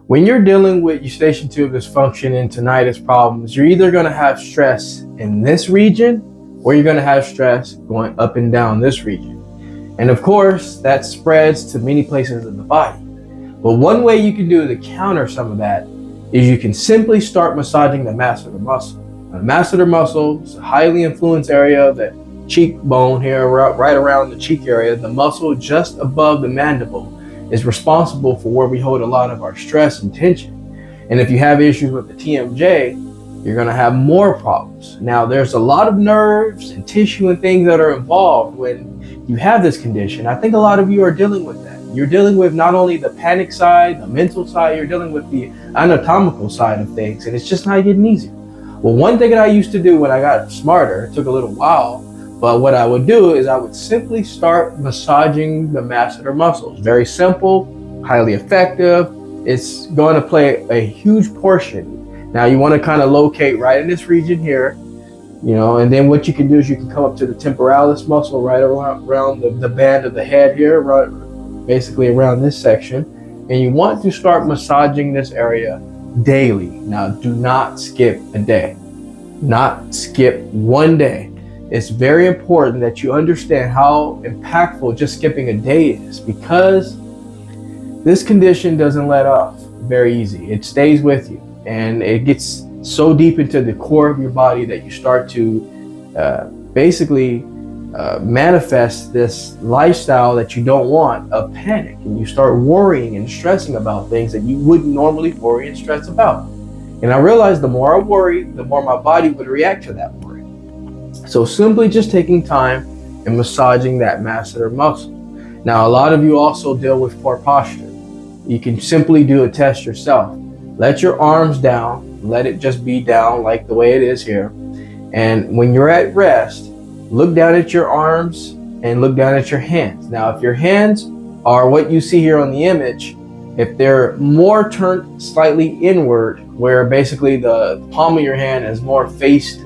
When you're dealing with eustachian tube dysfunction and tinnitus problems, you're either going to have stress in this region or you're going to have stress going up and down this region. And of course, that spreads to many places in the body. But one way you can do to counter some of that is you can simply start massaging the masseter muscle. Now, the masseter muscle is a highly influenced area of the cheekbone here, right around the cheek area. The muscle just above the mandible is responsible for where we hold a lot of our stress and tension. And if you have issues with the TMJ, you're going to have more problems. Now, there's a lot of nerves and tissue and things that are involved when you have this condition. I think a lot of you are dealing with that. You're dealing with not only the panic side, the mental side, you're dealing with the anatomical side of things, and it's just not getting easier. Well, one thing that I used to do when I got smarter, it took a little while, but what I would do is I would simply start massaging the masseter muscles. Very simple, highly effective. It's going to play a huge portion. Now you want to kind of locate right in this region here, and then what you can do is you can come up to the temporalis muscle right around the band of the head here, right, basically around this section. And you want to start massaging this area daily. Now, do not skip a day. Not skip one day. It's very important that you understand how impactful just skipping a day is, because this condition doesn't let off very easy. It stays with you, and it gets so deep into the core of your body that you start to basically manifest this lifestyle that you don't want of panic, and you start worrying and stressing about things that you wouldn't normally worry and stress about. And I realized the more I worried, the more my body would react to that worry. So simply just taking time and massaging that masseter muscle. Now, a lot of you also deal with poor posture. You can simply do a test yourself. Let your arms down, let it just be down like the way it is here. And when you're at rest, look down at your arms and look down at your hands. Now, if your hands are what you see here on the image, if they're more turned slightly inward, where basically the palm of your hand is more faced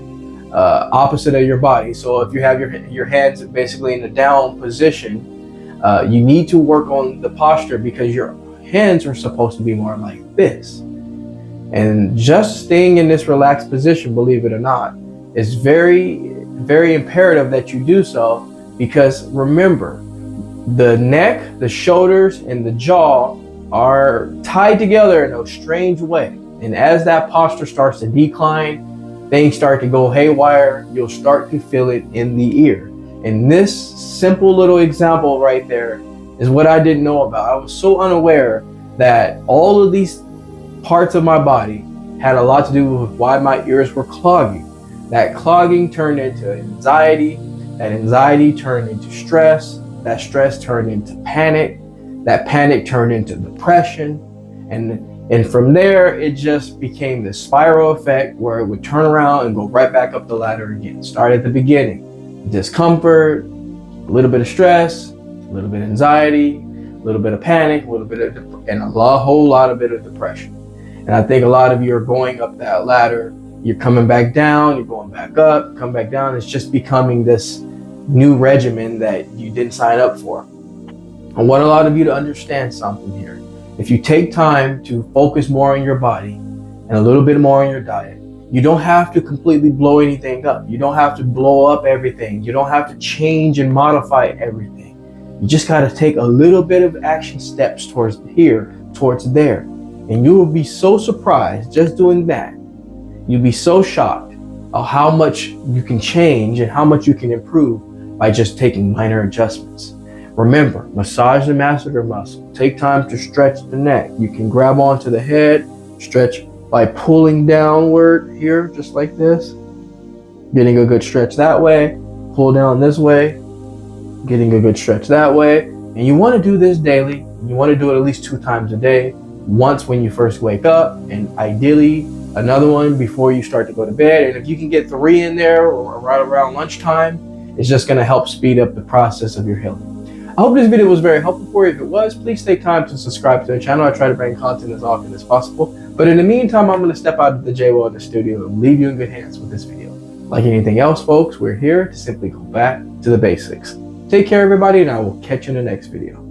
opposite of your body. So if you have your hands basically in the down position, you need to work on the posture, because your hands are supposed to be more like this. And just staying in this relaxed position, believe it or not, is very, very imperative that you do so, because remember, the neck, the shoulders, and the jaw are tied together in a strange way. And as that posture starts to decline, things start to go haywire. You'll start to feel it in the ear. And this simple little example right there is what I didn't know about. I was so unaware that all of these parts of my body had a lot to do with why my ears were clogging. That clogging turned into anxiety. That anxiety turned into stress. That stress turned into panic. That panic turned into depression. And from there, it just became this spiral effect where it would turn around and go right back up the ladder again. Start at the beginning. Discomfort, a little bit of stress, a little bit of anxiety, a little bit of panic, a little bit of and whole lot of depression. And I think a lot of you are going up that ladder. You're coming back down, you're going back up, come back down. It's just becoming this new regimen that you didn't sign up for. I want a lot of you to understand something here. If you take time to focus more on your body and a little bit more on your diet, you don't have to completely blow anything up. You don't have to blow up everything. You don't have to change and modify everything. You just got to take a little bit of action steps towards here, towards there. And you will be so surprised just doing that. You'll be so shocked of how much you can change and how much you can improve by just taking minor adjustments. Remember, massage the masseter muscle. Take time to stretch the neck. You can grab onto the head, stretch by pulling downward here, just like this. Getting a good stretch that way. Pull down this way. Getting a good stretch that way. And you want to do this daily. You want to do it at least 2 times a day. Once when you first wake up, and ideally another one before you start to go to bed. And if you can get 3 in there or right around lunchtime, it's just going to help speed up the process of your healing. I hope this video was very helpful for you. If it was, please take time to subscribe to the channel. I try to bring content as often as possible. But in the meantime, I'm going to step out of the Jaye Wellness Studio and leave you in good hands with this video. Like anything else, folks, we're here to simply go back to the basics. Take care, everybody, and I will catch you in the next video.